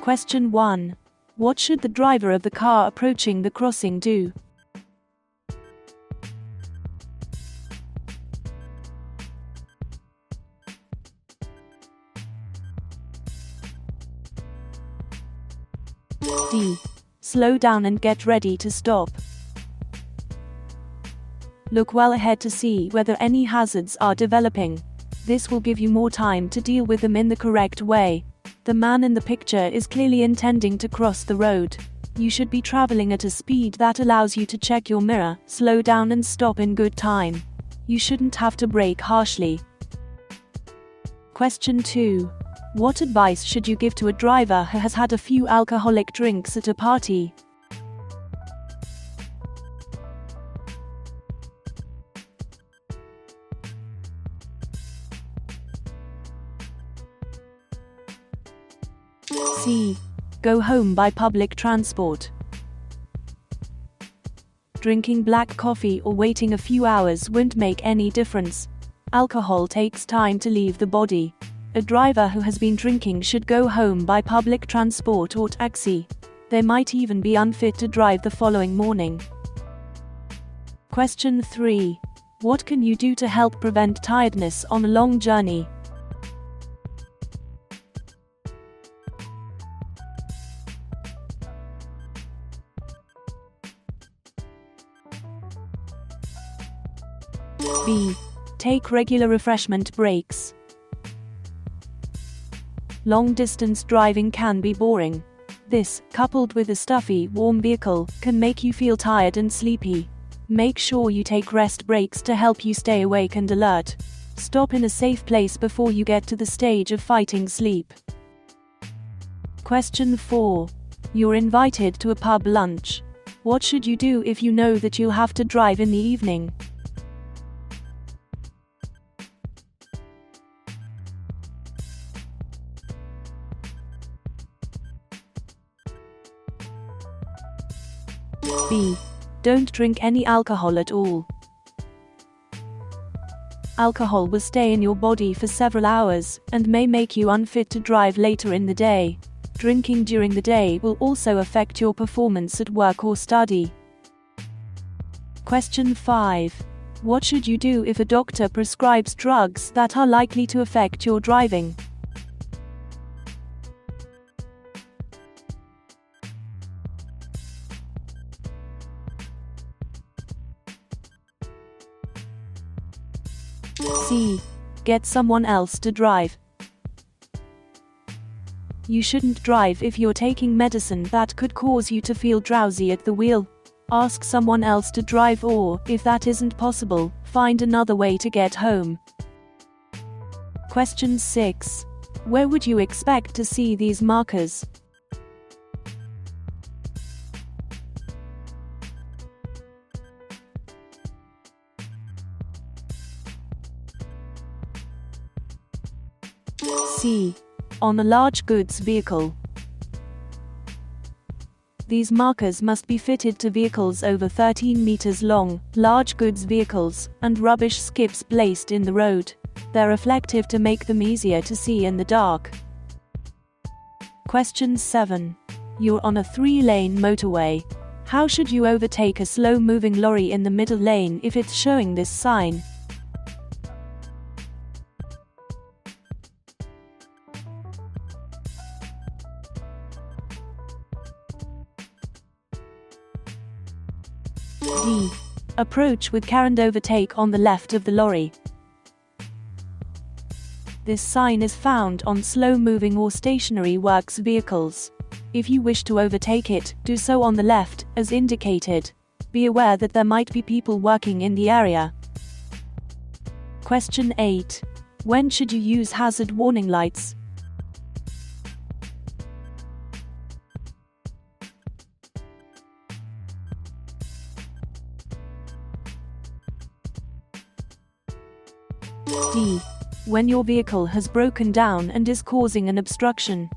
Question 1. What should the driver of the car approaching the crossing do? D. Slow down and get ready to stop. Look well ahead to see whether any hazards are developing. This will give you more time to deal with them in the correct way. The man in the picture is clearly intending to cross the road. You should be traveling at a speed that allows you to check your mirror, slow down and stop in good time. You shouldn't have to brake harshly. Question 2. What advice should you give to a driver who has had a few alcoholic drinks at a party? C. Go home by public transport. Drinking black coffee or waiting a few hours won't make any difference. Alcohol takes time to leave the body. A driver who has been drinking should go home by public transport or taxi. They might even be unfit to drive the following morning. Question 3. What can you do to help prevent tiredness on a long journey? B. Take regular refreshment breaks. Long-distance driving can be boring. This, coupled with a stuffy, warm vehicle, can make you feel tired and sleepy. Make sure you take rest breaks to help you stay awake and alert. Stop in a safe place before you get to the stage of fighting sleep. Question 4. You're invited to a pub lunch. What should you do if you know that you'll have to drive in the evening? B. Don't drink any alcohol at all. Alcohol will stay in your body for several hours and may make you unfit to drive later in the day. Drinking during the day will also affect your performance at work or study. Question 5. What should you do if a doctor prescribes drugs that are likely to affect your driving? C. Get someone else to drive. You shouldn't drive if you're taking medicine that could cause you to feel drowsy at the wheel. Ask someone else to drive or, if that isn't possible, find another way to get home. Question 6. Where would you expect to see these markers? C. On a large goods vehicle. These markers must be fitted to vehicles over 13 meters long, large goods vehicles, and rubbish skips placed in the road. They're reflective to make them easier to see in the dark. Question 7. You're on a 3-lane motorway. How should you overtake a slow-moving lorry in the middle lane if it's showing this sign? D. Approach with car and overtake on the left of the lorry. This sign is found on slow-moving or stationary works vehicles. If you wish to overtake it, do so on the left, as indicated. Be aware that there might be people working in the area. Question 8. When should you use hazard warning lights? D. When your vehicle has broken down and is causing an obstruction.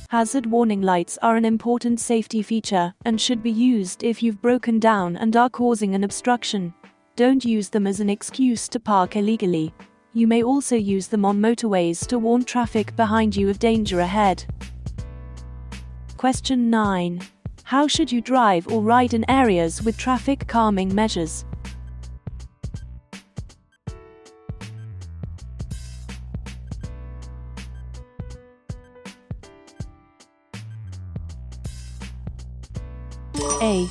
Hazard warning lights are an important safety feature and should be used if you've broken down and are causing an obstruction. Don't use them as an excuse to park illegally. You may also use them on motorways to warn traffic behind you of danger ahead. Question 9. How should you drive or ride in areas with traffic calming measures? A.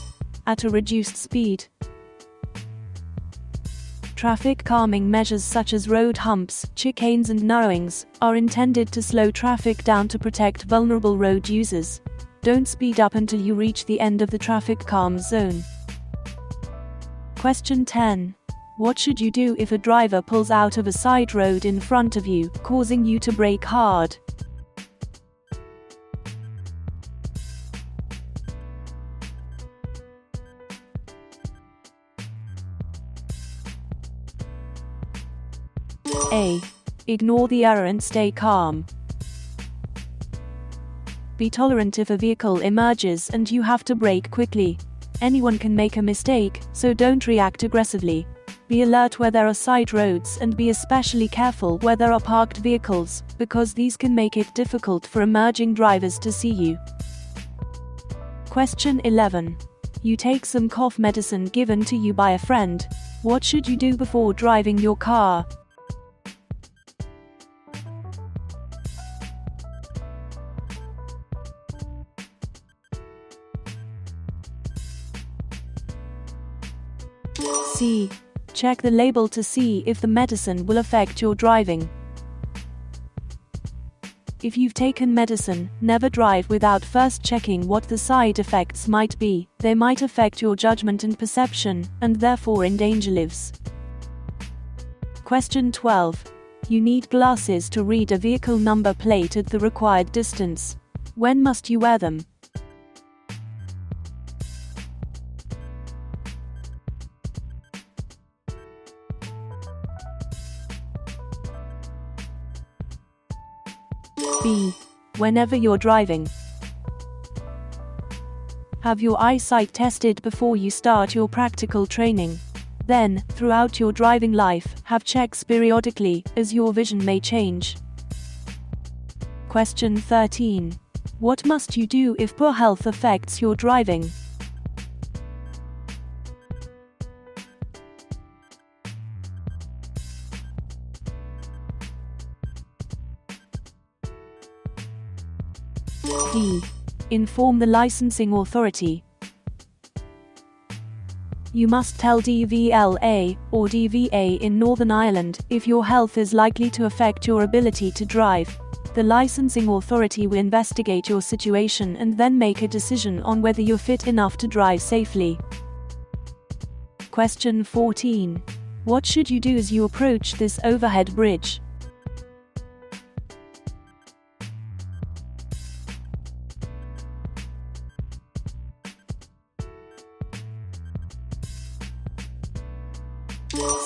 At a reduced speed. Traffic calming measures such as road humps, chicanes and narrowings are intended to slow traffic down to protect vulnerable road users. Don't speed up until you reach the end of the traffic calm zone. Question 10. What should you do if a driver pulls out of a side road in front of you, causing you to brake hard? A. Ignore the error and stay calm. Be tolerant if a vehicle emerges and you have to brake quickly. Anyone can make a mistake, so don't react aggressively. Be alert where there are side roads and be especially careful where there are parked vehicles, because these can make it difficult for emerging drivers to see you. Question 11. You take some cough medicine given to you by a friend. What should you do before driving your car? C. Check the label to see if the medicine will affect your driving. If you've taken medicine, never drive without first checking what the side effects might be. They might affect your judgment and perception, and therefore endanger lives. Question 12. You need glasses to read a vehicle number plate at the required distance. When must you wear them? B. Whenever you're driving. Have your eyesight tested before you start your practical training. Then, throughout your driving life, have checks periodically, as your vision may change. Question 13. What must you do if poor health affects your driving? D. Inform the licensing authority. You must tell dvla, or dva in Northern Ireland, if your health is likely to affect your ability to drive. The licensing authority will investigate your situation and then make a decision on whether you're fit enough to drive safely. Question 14. What should you do as you approach this overhead bridge?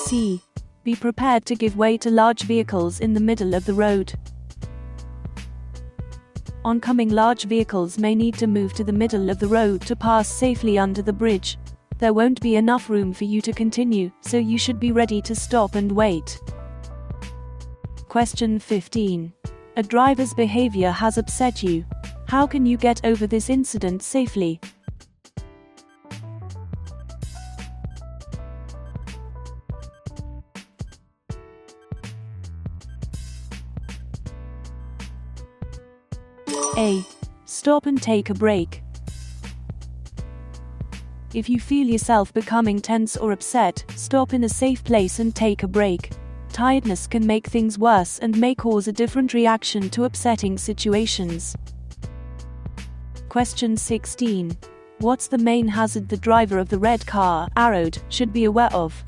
C. Be prepared to give way to large vehicles in the middle of the road. Oncoming large vehicles may need to move to the middle of the road to pass safely under the bridge. There won't be enough room for you to continue, so you should be ready to stop and wait. Question 15. A driver's behavior has upset you. How can you get over this incident safely? A. Stop and take a break. If you feel yourself becoming tense or upset, stop in a safe place and take a break. Tiredness can make things worse and may cause a different reaction to upsetting situations. Question 16. What's the main hazard the driver of the red car, arrowed, should be aware of?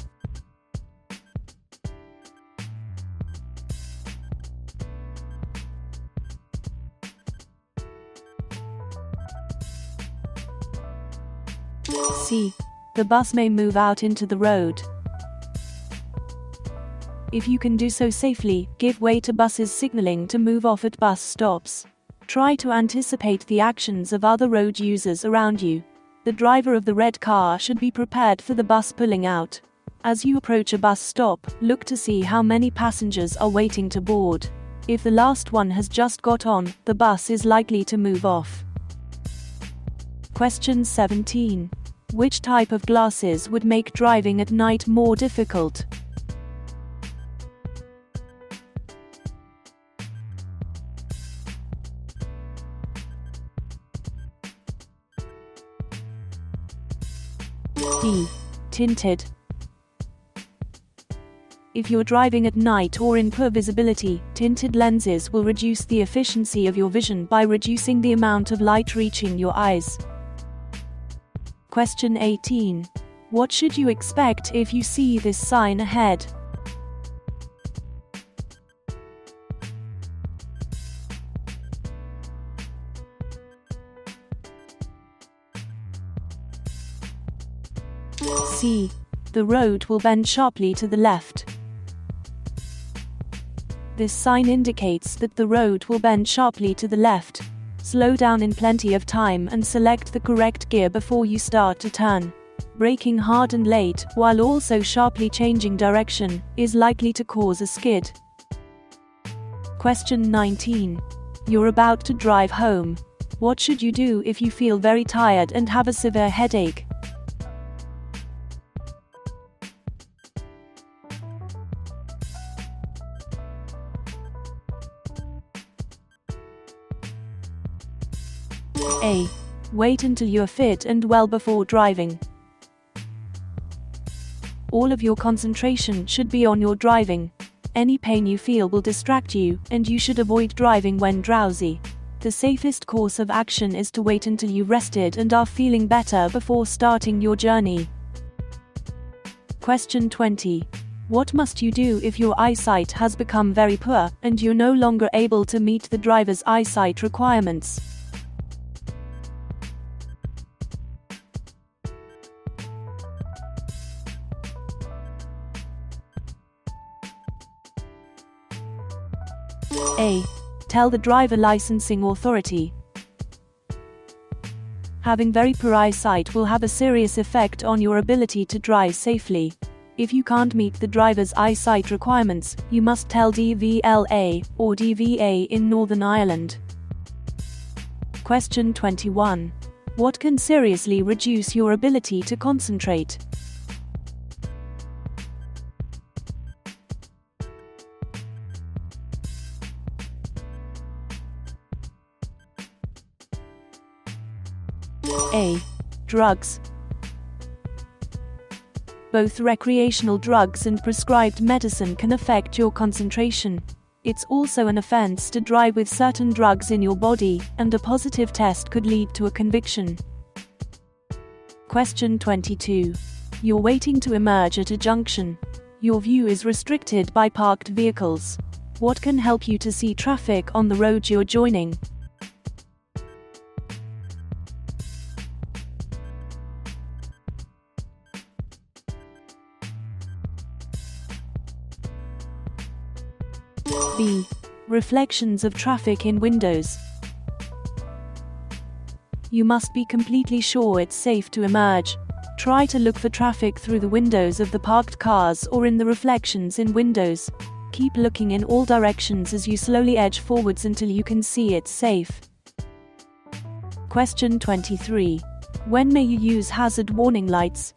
C. The bus may move out into the road. If you can do so safely, give way to buses signaling to move off at bus stops. Try to anticipate the actions of other road users around you. The driver of the red car should be prepared for the bus pulling out. As you approach a bus stop, look to see how many passengers are waiting to board. If the last one has just got on, the bus is likely to move off. Question 17. Which type of glasses would make driving at night more difficult? D. Tinted. If you're driving at night or in poor visibility, tinted lenses will reduce the efficiency of your vision by reducing the amount of light reaching your eyes. Question 18. What should you expect if you see this sign ahead? C. The road will bend sharply to the left. This sign indicates that the road will bend sharply to the left. Slow down in plenty of time and select the correct gear before you start to turn. Braking hard and late, while also sharply changing direction, is likely to cause a skid. Question 19. You're about to drive home. What should you do if you feel very tired and have a severe headache? A. Wait until you are fit and well before driving. All of your concentration should be on your driving. Any pain you feel will distract you, and you should avoid driving when drowsy. The safest course of action is to wait until you've rested and are feeling better before starting your journey. Question 20. What must you do if your eyesight has become very poor, and you're no longer able to meet the driver's eyesight requirements? A. Tell the driver licensing authority. Having very poor eyesight will have a serious effect on your ability to drive safely. If you can't meet the driver's eyesight requirements, you must tell dvla, or DVA in Northern Ireland. Question 21. What can seriously reduce your ability to concentrate? A. Drugs. Both recreational drugs and prescribed medicine can affect your concentration. It's also an offense to drive with certain drugs in your body, and a positive test could lead to a conviction. Question 22. You're waiting to emerge at a junction. Your view is restricted by parked vehicles. What can help you to see traffic on the road you're joining? B. Reflections of traffic in windows. You must be completely sure it's safe to emerge. Try to look for traffic through the windows of the parked cars or in the reflections in windows. Keep looking in all directions as you slowly edge forwards until you can see it's safe. Question 23. When may you use hazard warning lights?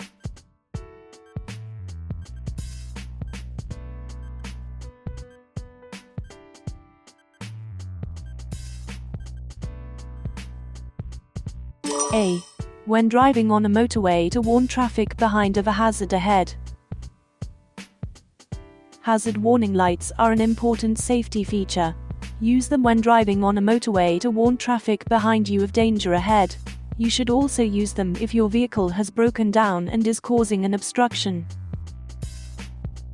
A. When driving on a motorway to warn traffic behind of a hazard ahead. Hazard warning lights are an important safety feature. Use them when driving on a motorway to warn traffic behind you of danger ahead. You should also use them if your vehicle has broken down and is causing an obstruction.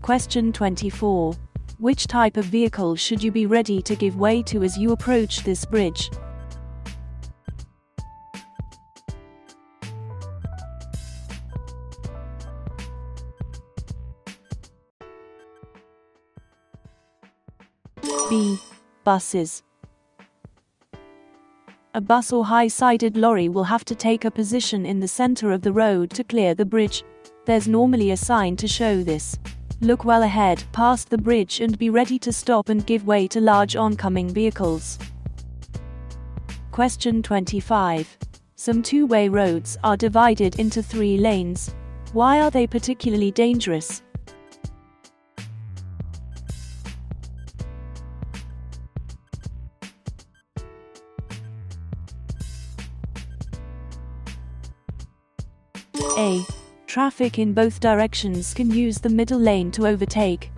Question 24. Which type of vehicle should you be ready to give way to as you approach this bridge? B. Buses. A bus or high-sided lorry will have to take a position in the center of the road to clear the bridge. There's normally a sign to show this. Look well ahead, past the bridge, and be ready to stop and give way to large oncoming vehicles. Question 25. Some two-way roads are divided into 3 lanes. Why are they particularly dangerous? A. Traffic in both directions can use the middle lane to overtake.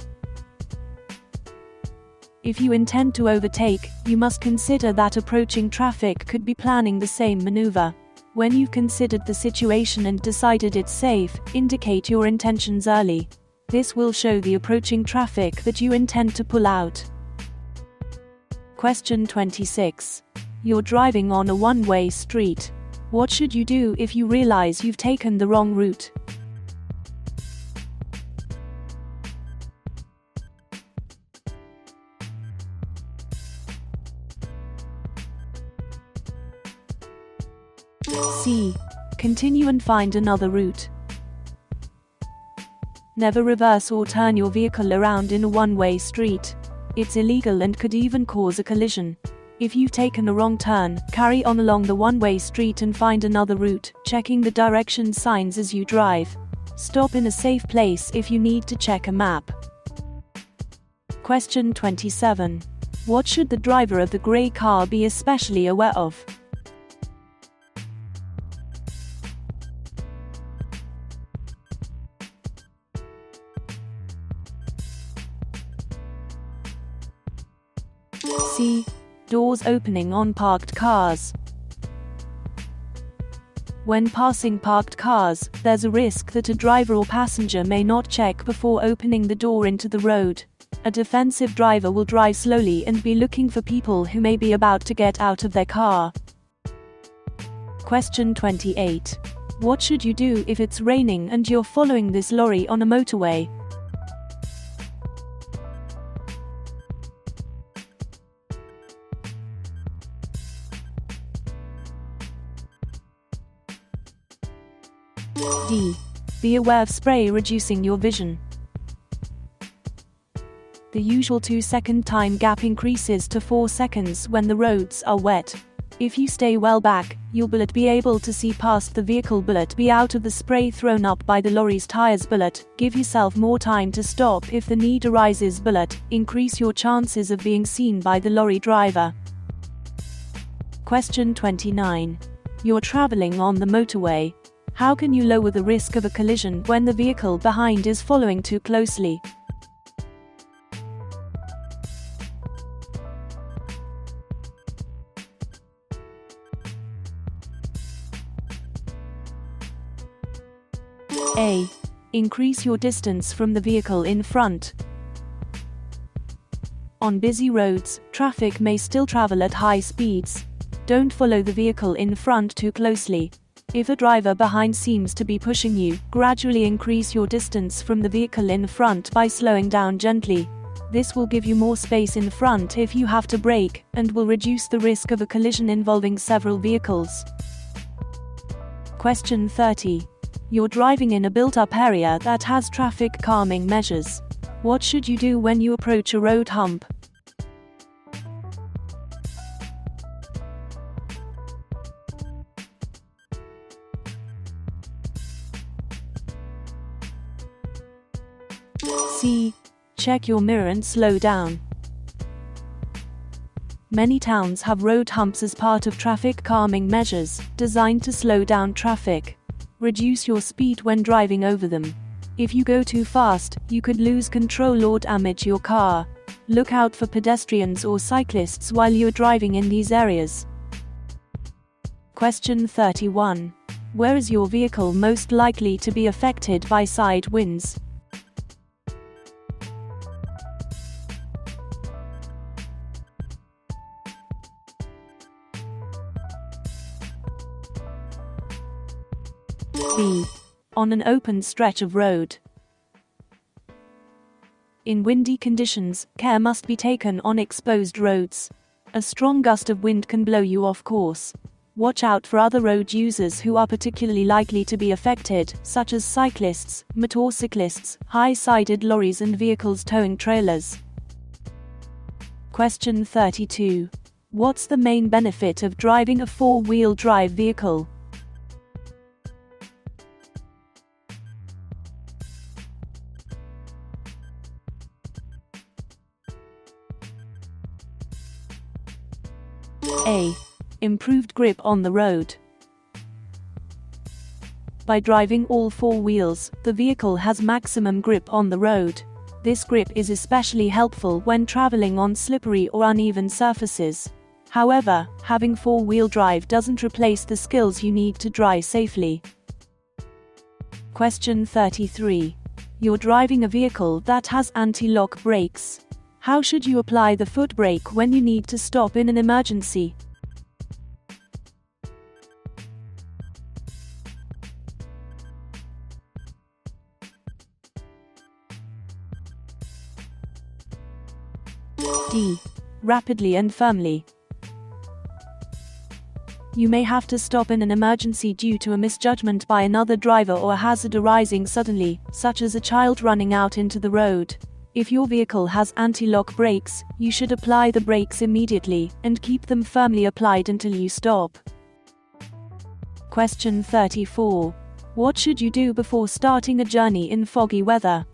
If you intend to overtake, you must consider that approaching traffic could be planning the same maneuver. When you've considered the situation and decided it's safe, indicate your intentions early. This will show the approaching traffic that you intend to pull out. Question 26. You're driving on a one-way street. What should you do if you realize you've taken the wrong route? C. Continue and find another route. Never reverse or turn your vehicle around in a one-way street. It's illegal and could even cause a collision. If you've taken a wrong turn, carry on along the one-way street and find another route, checking the direction signs as you drive. Stop in a safe place if you need to check a map. Question 27. What should the driver of the grey car be especially aware of? C. Doors opening on parked cars. When passing parked cars, there's a risk that a driver or passenger may not check before opening the door into the road. A defensive driver will drive slowly and be looking for people who may be about to get out of their car. Question 28. What should you do if it's raining and you're following this lorry on a motorway? D. Be aware of spray reducing your vision. The usual 2-second time gap increases to 4 seconds when the roads are wet. If you stay well back, you'll be able to see past the vehicle. Be out of the spray thrown up by the lorry's tires. Give yourself more time to stop if the need arises. Increase your chances of being seen by the lorry driver. Question 29. You're traveling on the motorway. How can you lower the risk of a collision when the vehicle behind is following too closely? A. Increase your distance from the vehicle in front. On busy roads, traffic may still travel at high speeds. Don't follow the vehicle in front too closely. If a driver behind seems to be pushing you, gradually increase your distance from the vehicle in front by slowing down gently. This will give you more space in front if you have to brake, and will reduce the risk of a collision involving several vehicles. Question 30. You're driving in a built-up area that has traffic calming measures. What should you do when you approach a road hump? C. Check your mirror and slow down. Many towns have road humps as part of traffic calming measures, designed to slow down traffic. Reduce your speed when driving over them. If you go too fast, you could lose control or damage your car. Look out for pedestrians or cyclists while you're driving in these areas. Question 31. Where is your vehicle most likely to be affected by side winds? B. On an open stretch of road. In windy conditions, care must be taken on exposed roads. A strong gust of wind can blow you off course. Watch out for other road users who are particularly likely to be affected, such as cyclists, motorcyclists, high-sided lorries and vehicles towing trailers. Question 32. What's the main benefit of driving a four-wheel drive vehicle? A. Improved grip on the road. By driving all four wheels, the vehicle has maximum grip on the road. This grip is especially helpful when traveling on slippery or uneven surfaces. However, having four-wheel drive doesn't replace the skills you need to drive safely. Question 33. You're driving a vehicle that has anti-lock brakes. How should you apply the foot brake when you need to stop in an emergency? D. Rapidly and firmly. You may have to stop in an emergency due to a misjudgment by another driver or a hazard arising suddenly, such as a child running out into the road. If your vehicle has anti-lock brakes, you should apply the brakes immediately, and keep them firmly applied until you stop. Question 34. What should you do before starting a journey in foggy weather?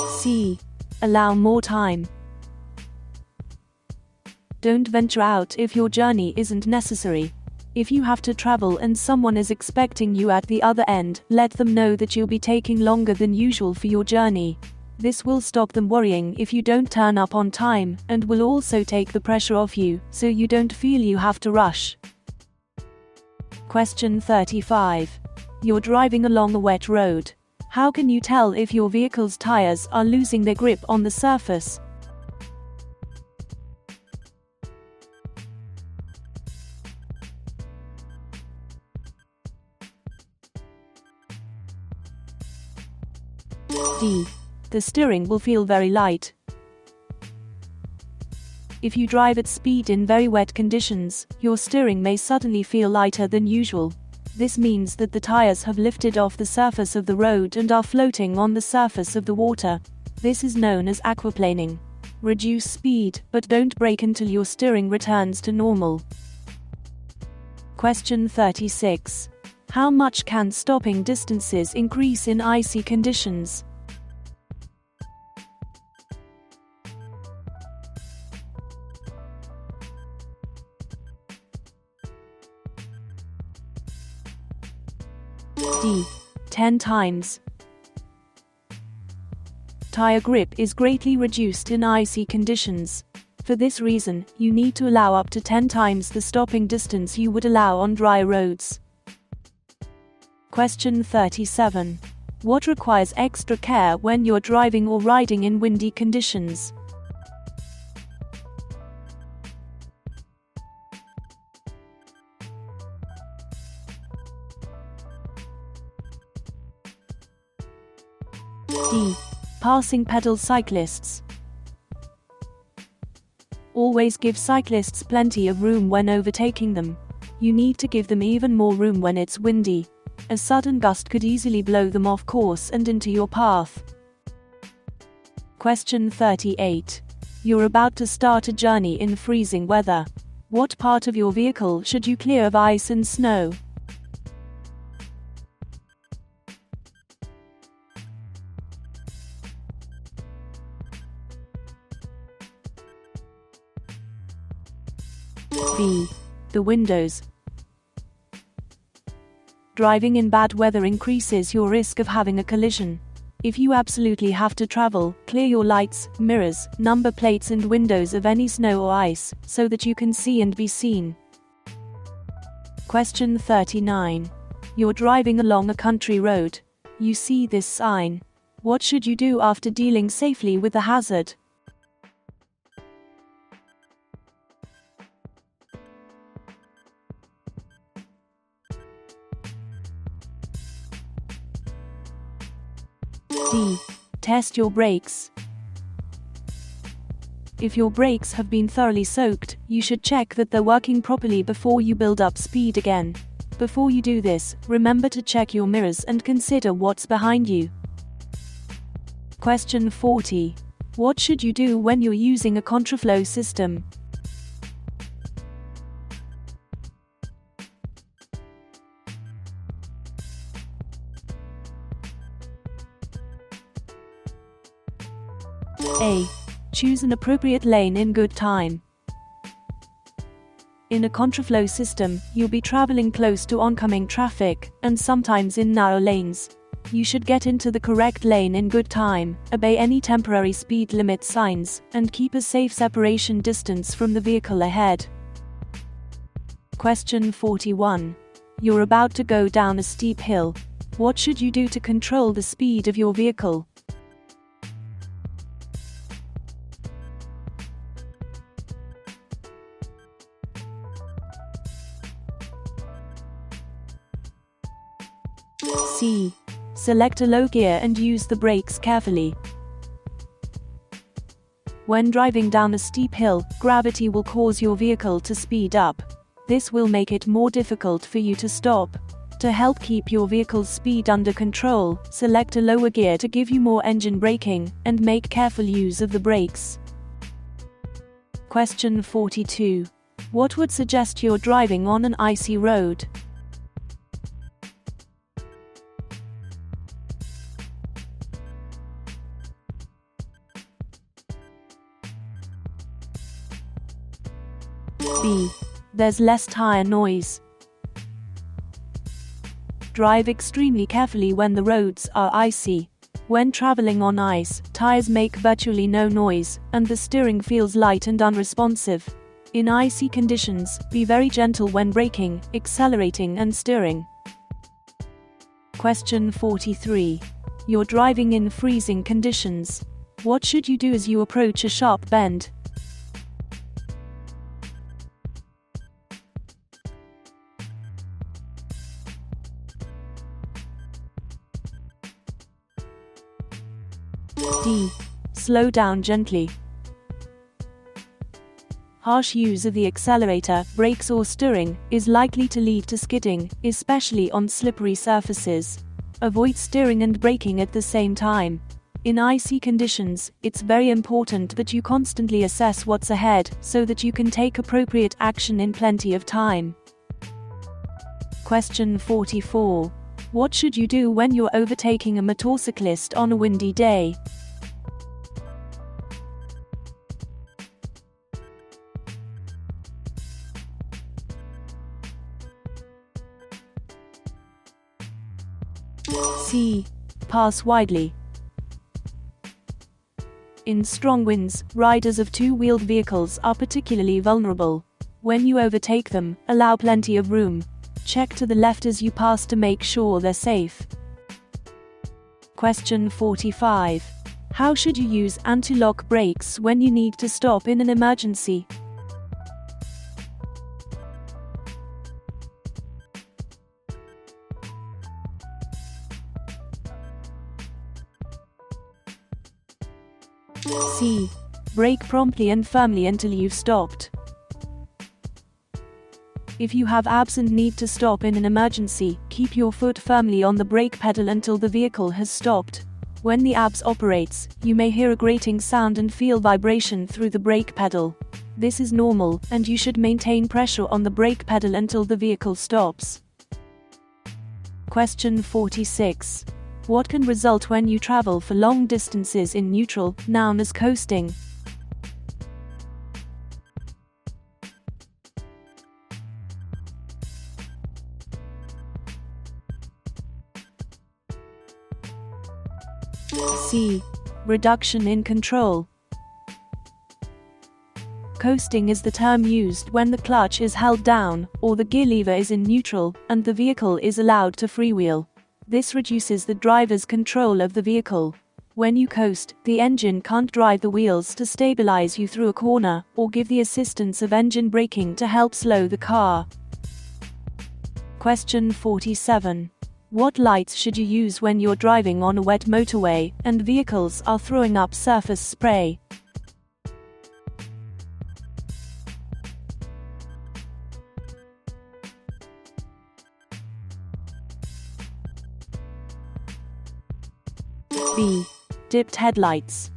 C. Allow more time. Don't venture out if your journey isn't necessary. If you have to travel and someone is expecting you at the other end, let them know that you'll be taking longer than usual for your journey. This will stop them worrying if you don't turn up on time, and will also take the pressure off you, so you don't feel you have to rush. Question 35. You're driving along a wet road. How can you tell if your vehicle's tires are losing their grip on the surface? D. The steering will feel very light. If you drive at speed in very wet conditions, your steering may suddenly feel lighter than usual. This means that the tires have lifted off the surface of the road and are floating on the surface of the water. This is known as aquaplaning. Reduce speed, but don't brake until your steering returns to normal. Question 36. How much can stopping distances increase in icy conditions? D. 10 times. Tire grip is greatly reduced in icy conditions. For this reason, you need to allow up to 10 times the stopping distance you would allow on dry roads. Question 37. What requires extra care when you're driving or riding in windy conditions? D. Passing pedal cyclists. Always give cyclists plenty of room when overtaking them. You need to give them even more room when it's windy. A sudden gust could easily blow them off course and into your path. Question 38. You're about to start a journey in freezing weather. What part of your vehicle should you clear of ice and snow? B. The windows. Driving in bad weather increases your risk of having a collision. If you absolutely have to travel, clear your lights, mirrors, number plates and windows of any snow or ice, so that you can see and be seen. Question 39. You're driving along a country road. You see this sign. What should you do after dealing safely with the hazard? D. Test your brakes. If your brakes have been thoroughly soaked, you should check that they're working properly before you build up speed again. Before you do this, remember to check your mirrors and consider what's behind you. Question 40. What should you do when you're using a contraflow system? A. Choose an appropriate lane in good time. In a contraflow system, you'll be traveling close to oncoming traffic, and sometimes in narrow lanes. You should get into the correct lane in good time, obey any temporary speed limit signs, and keep a safe separation distance from the vehicle ahead. Question 41. You're about to go down a steep hill. What should you do to control the speed of your vehicle? C. Select a low gear and use the brakes carefully. When driving down a steep hill, gravity will cause your vehicle to speed up. This will make it more difficult for you to stop. To help keep your vehicle's speed under control, select a lower gear to give you more engine braking, and make careful use of the brakes. Question 42. What would suggest you're driving on an icy road? B. There's less tire noise. Drive extremely carefully when the roads are icy. When traveling on ice, tires make virtually no noise, and the steering feels light and unresponsive. In icy conditions, be very gentle when braking, accelerating and steering. Question 43. You're driving in freezing conditions. What should you do as you approach a sharp bend? D. Slow down gently. Harsh use of the accelerator, brakes or steering is likely to lead to skidding, especially on slippery surfaces. Avoid steering and braking at the same time. In icy conditions, it's very important that you constantly assess what's ahead so that you can take appropriate action in plenty of time. Question 44. What should you do when you're overtaking a motorcyclist on a windy day? C. Pass widely. In strong winds, riders of two-wheeled vehicles are particularly vulnerable. When you overtake them, allow plenty of room. Check to the left as you pass to make sure they're safe. Question 45. How should you use anti-lock brakes when you need to stop in an emergency? C. Brake promptly and firmly until you've stopped. If you have absent need to stop in an emergency, keep your foot firmly on the brake pedal until the vehicle has stopped. When the ABS operates, you may hear a grating sound and feel vibration through the brake pedal. This is normal, and you should maintain pressure on the brake pedal until the vehicle stops. Question 46. What can result when you travel for long distances in neutral, known as coasting? C. Reduction in control. Coasting is the term used when the clutch is held down, or the gear lever is in neutral, and the vehicle is allowed to freewheel. This reduces the driver's control of the vehicle. When you coast, the engine can't drive the wheels to stabilize you through a corner, or give the assistance of engine braking to help slow the car. Question 47. What lights should you use when you're driving on a wet motorway and vehicles are throwing up surface spray? B. Dipped headlights.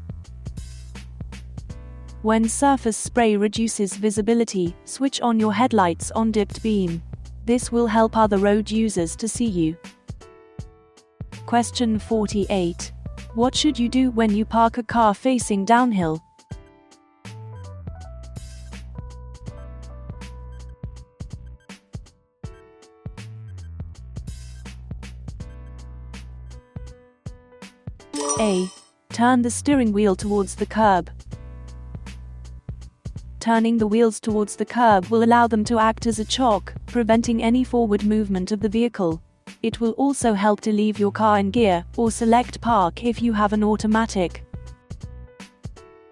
When surface spray reduces visibility, switch on your headlights on dipped beam. This will help other road users to see you. Question 48. What should you do when you park a car facing downhill? A. Turn the steering wheel towards the curb. Turning the wheels towards the curb will allow them to act as a chock, preventing any forward movement of the vehicle. It will also help to leave your car in gear, or select park if you have an automatic.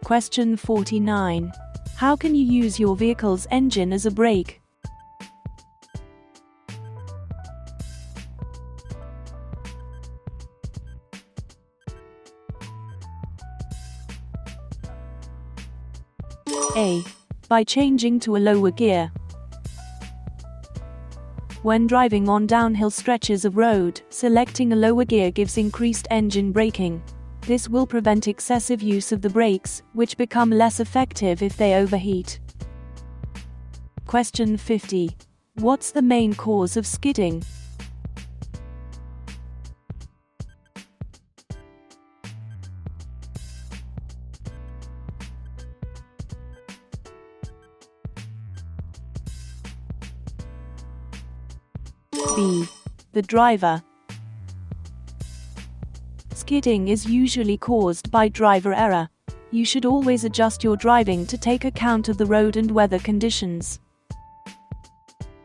Question 49. How can you use your vehicle's engine as a brake? A. By changing to a lower gear. When driving on downhill stretches of road, selecting a lower gear gives increased engine braking. This will prevent excessive use of the brakes, which become less effective if they overheat. Question 50. What's the main cause of skidding? B. The driver. Skidding is usually caused by driver error. You should always adjust your driving to take account of the road and weather conditions.